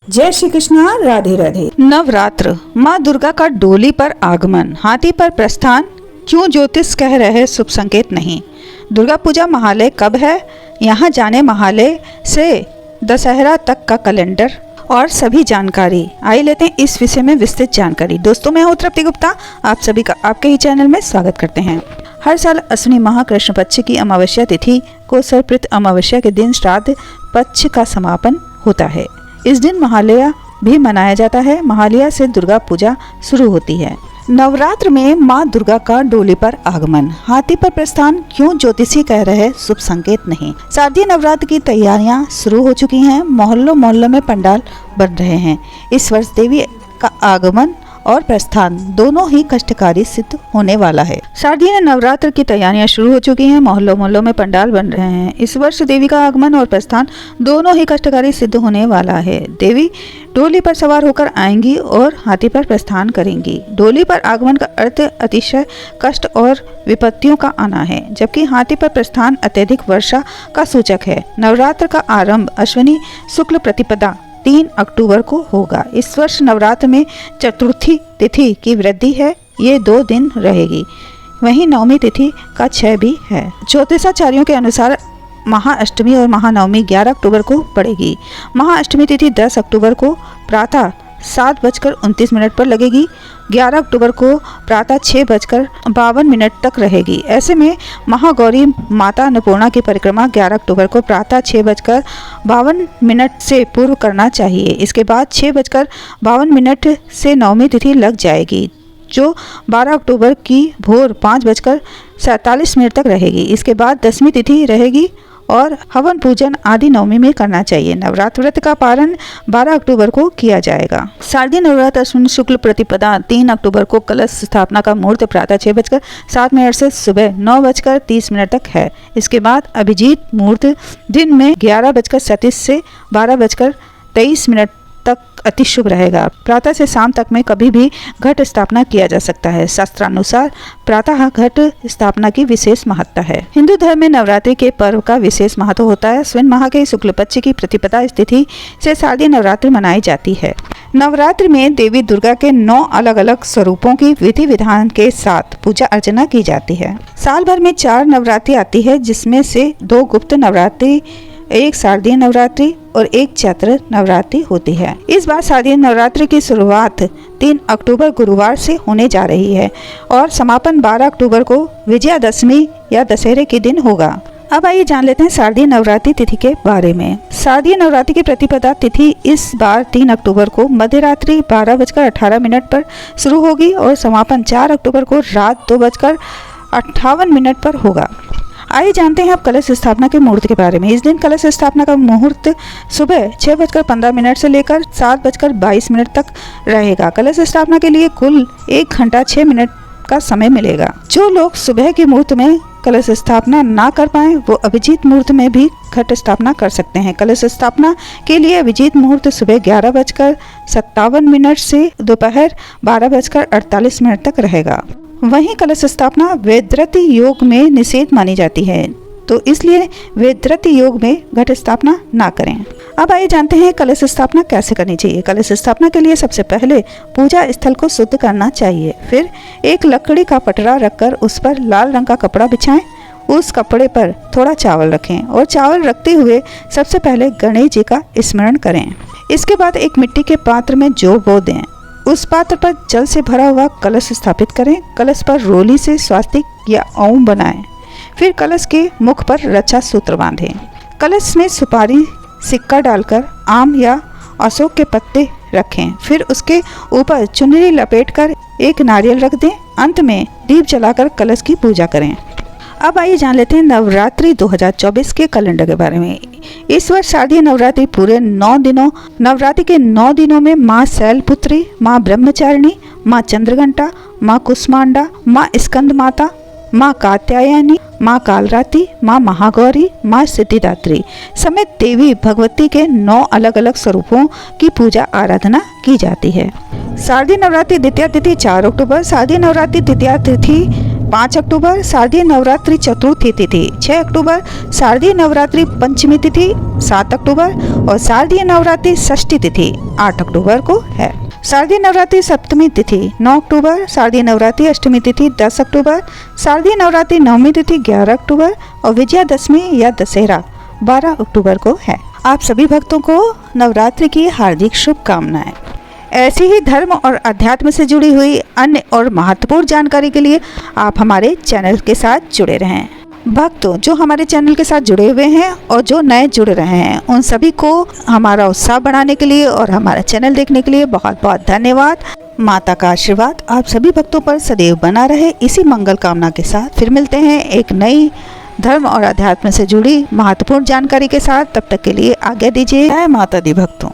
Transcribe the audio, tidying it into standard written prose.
जय श्री कृष्णा, राधे राधे। नवरात्र, माँ दुर्गा का डोली पर आगमन, हाथी पर प्रस्थान, क्यों ज्योतिष कह रहे शुभ संकेत नहीं। दुर्गा पूजा महालय कब है, यहाँ जाने महालय से दशहरा तक का कैलेंडर और सभी जानकारी। आइए लेते हैं इस विषय में विस्तृत जानकारी। दोस्तों, मैं हूँ तृप्ति गुप्ता, आप सभी का आपके ही चैनल में स्वागत करते हैं। हर साल अश्विनी माह कृष्ण पक्ष की अमावस्या तिथि को सर्वप्रत अमावस्या के दिन श्राद्ध पक्ष का समापन होता है। इस दिन महालया भी मनाया जाता है। महालया से दुर्गा पूजा शुरू होती है। नवरात्र में माँ दुर्गा का डोली पर आगमन, हाथी पर प्रस्थान, क्यों ज्योतिषी कह रहे शुभ संकेत नहीं। शारदीय नवरात्र की तैयारियां शुरू हो चुकी हैं। मोहल्लों मोहल्लों में पंडाल बन रहे हैं। इस वर्ष देवी का आगमन और प्रस्थान दोनों ही कष्टकारी सिद्ध होने वाला है। शारदीय नवरात्र की तैयारियां शुरू हो चुकी हैं। मोहल्लों मोहल्लों में पंडाल बन रहे हैं। इस वर्ष देवी का आगमन और प्रस्थान दोनों ही कष्टकारी सिद्ध होने वाला है। देवी डोली पर सवार होकर आएंगी और हाथी पर प्रस्थान करेंगी। डोली पर आगमन का अर्थ अतिशय कष्ट और विपत्तियों का आना है, जबकि हाथी पर प्रस्थान अत्यधिक वर्षा का सूचक है। नवरात्र का आरंभ अश्विनी शुक्ल प्रतिपदा 3 अक्टूबर को होगा। इस वर्ष नवरात्र में चतुर्थी तिथि की वृद्धि है, ये 2 दिन रहेगी। वहीं नवमी तिथि का 6 भी है। ज्योतिषाचार्यों के अनुसार महाअष्टमी और महानवमी 11 अक्टूबर को पड़ेगी। महाअष्टमी तिथि 10 अक्टूबर को प्रातः 7:29 पर लगेगी। 11 अक्टूबर को प्रातः 6:52 तक रहेगी। ऐसे में महागौरी माता अन्नपूर्णा की परिक्रमा 11 अक्टूबर को प्रातः 6:52 से पूर्व करना चाहिए। इसके बाद 6:52 से नवमी तिथि लग जाएगी, जो 12 अक्टूबर की भोर 5:47 तक रहेगी। इसके बाद 10वीं तिथि रहेगी और हवन पूजन आदि नवमी में करना चाहिए। नवरात्र व्रत का पारण 12 अक्टूबर को किया जाएगा। शारदीय नवरात्र अश्विन शुक्ल प्रतिपदा 3 अक्टूबर को कलश स्थापना का मुहूर्त प्रातः 6:07 से सुबह 9:30 तक है। इसके बाद अभिजीत मुहूर्त दिन में 11:37 से 12:23 तक अति शुभ रहेगा। प्रातः से शाम तक में कभी भी घट स्थापना किया जा सकता है। शास्त्रानुसार प्रातः घट स्थापना की विशेष महत्ता है। हिंदू धर्म में नवरात्रि के पर्व का विशेष महत्व होता है। अश्विन माह के शुक्ल पक्ष की प्रतिपदा तिथि से शारदीय नवरात्रि मनाई जाती है। नवरात्रि में देवी दुर्गा के 9 अलग अलग स्वरूपों की विधि विधान के साथ पूजा अर्चना की जाती है। साल भर में 4 नवरात्रि आती है, जिसमें से 2 गुप्त नवरात्रि, एक शारदीय नवरात्रि और एक चैत्र नवरात्रि होती है। इस बार शारदीय नवरात्रि की शुरुआत 3 अक्टूबर गुरुवार से होने जा रही है और समापन 12 अक्टूबर को विजयादशमी या दशहरे के दिन होगा। अब आइए जान लेते हैं शारदीय नवरात्रि तिथि के बारे में। शारदीय नवरात्रि की प्रतिपदा तिथि इस बार 3 अक्टूबर को मध्यरात्रि 12:18 पर शुरू होगी और समापन 4 अक्टूबर को रात 2:58 पर होगा। आइए जानते हैं अब कलश स्थापना के मुहूर्त के बारे में। इस दिन कलश स्थापना का मुहूर्त सुबह 6:15 से लेकर 7:22 तक रहेगा। कलश स्थापना के लिए कुल 1 घंटा 6 मिनट का समय मिलेगा। जो लोग सुबह के मुहूर्त में कलश स्थापना ना कर पाए, वो अभिजीत मुहूर्त में भी घट स्थापना कर सकते हैं। कलश स्थापना के लिए अभिजीत मुहूर्त सुबह 11:57 से दोपहर 12:48 तक रहेगा। वहीं कलश स्थापना वेदरति योग में निषेध मानी जाती है, तो इसलिए वेदरति योग में घट स्थापना ना करें। अब आइए जानते हैं कलश स्थापना कैसे करनी चाहिए। कलश स्थापना के लिए सबसे पहले पूजा स्थल को शुद्ध करना चाहिए। फिर एक लकड़ी का पटरा रखकर उस पर लाल रंग का कपड़ा बिछाएं। उस कपड़े पर थोड़ा चावल रखें और चावल रखते हुए सबसे पहले गणेश जी का स्मरण करें। इसके बाद एक मिट्टी के पात्र में जौ बो दें। उस पात्र पर जल से भरा हुआ कलश स्थापित करें। कलश पर रोली से स्वास्तिक या ओम बनाएं। फिर कलश के मुख पर रक्षा सूत्र बांधें। कलश में सुपारी सिक्का डालकर आम या अशोक के पत्ते रखें। फिर उसके ऊपर चुनरी लपेटकर एक नारियल रख दें। अंत में दीप जलाकर कलश की पूजा करें। अब आइए जान लेते हैं नवरात्रि 2024 के कैलेंडर के बारे में। इस वर्ष शारदीय नवरात्रि पूरे 9 दिनों, नवरात्रि के 9 दिनों में माँ शैलपुत्री, माँ ब्रह्मचारिणी, माँ चंद्रघंटा, माँ कुष्मांडा, माँ स्कंद माता, माँ कात्यायनी, माँ कालरात्रि, माँ महागौरी, माँ सिद्धिदात्री समेत देवी भगवती के 9 अलग अलग स्वरूपों की पूजा आराधना की जाती है। शारदीय नवरात्रि द्वितीया तिथि 4 अक्टूबर, शारदीय नवरात्रि तृतीया तिथि 5 अक्टूबर शारदीय नवरात्रि चतुर्थी तिथि, 6 अक्टूबर शारदीय नवरात्रि पंचमी तिथि, 7 अक्टूबर और शारदीय नवरात्रि षष्ठी तिथि 8 अक्टूबर को है। शारदीय नवरात्रि सप्तमी तिथि 9 अक्टूबर, शारदीय नवरात्रि अष्टमी तिथि 10 अक्टूबर, शारदीय नवरात्रि नवमी तिथि 11 अक्टूबर और विजयादशमी या दशहरा 12 अक्टूबर को है। आप सभी भक्तों को नवरात्रि की हार्दिक शुभकामनाएं। ऐसी ही धर्म और अध्यात्म से जुड़ी हुई अन्य और महत्वपूर्ण जानकारी के लिए आप हमारे चैनल के साथ जुड़े रहें। भक्तों, जो हमारे चैनल के साथ जुड़े हुए हैं और जो नए जुड़ रहे हैं, उन सभी को हमारा उत्साह बढ़ाने के लिए और हमारा चैनल देखने के लिए बहुत बहुत धन्यवाद। माता का आशीर्वाद आप सभी भक्तों पर सदैव बना रहे, इसी मंगल कामना के साथ फिर मिलते हैं एक नई धर्म और अध्यात्म से जुड़ी महत्वपूर्ण जानकारी के साथ। तब तक के लिए आज्ञा दीजिए। जय माता दी भक्तों।